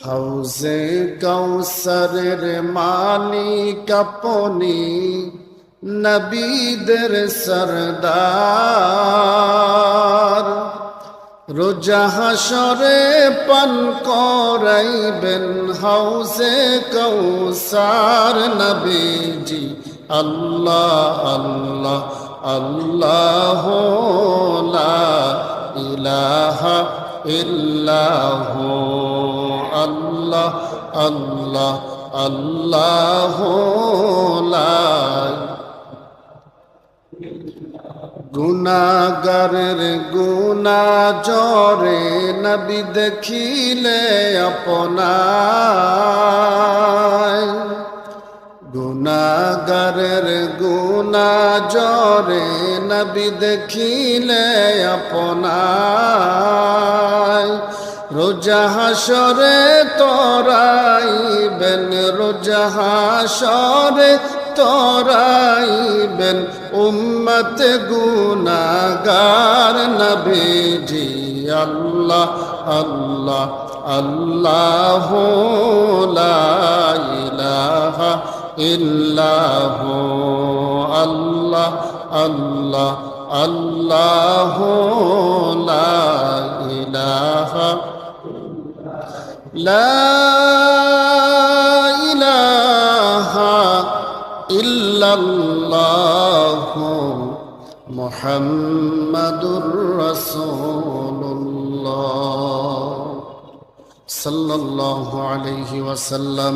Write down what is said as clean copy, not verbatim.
হাউজে কাউসারের মালিক আপনি, নবীদের সরদার। রোজা হাসরে পান করাইবেন হাউজে কাউসার নবীজি। আল্লাহ আল্লাহ আল্লাহ লা ইলাহা ইল্লাহু, আল্লাহ আল্লাহ আল্লাহ লা। গুনাহগারের গুনা জরে নবী দেখিলে আপনায়। গুনাহগারের গুনা জরে নবী দেখিলে আপনায়। রোজা হাসরে তরাইবেন, রোজা হাসরে তরাইবেন উম্মত গুনাহগার নবীজি। আল্লাহ আল্লাহ আল্লাহ লা ইলাহা ইল্লাহু, আল্লাহ আল্লাহ আল্লাহ লা ইলাহা লা ইলাহা ইল্লাল্লাহু মুহাম্মাদুর রাসূলুল্লাহ সাল্লাল্লাহু আলাইহি ওয়াসাল্লাম।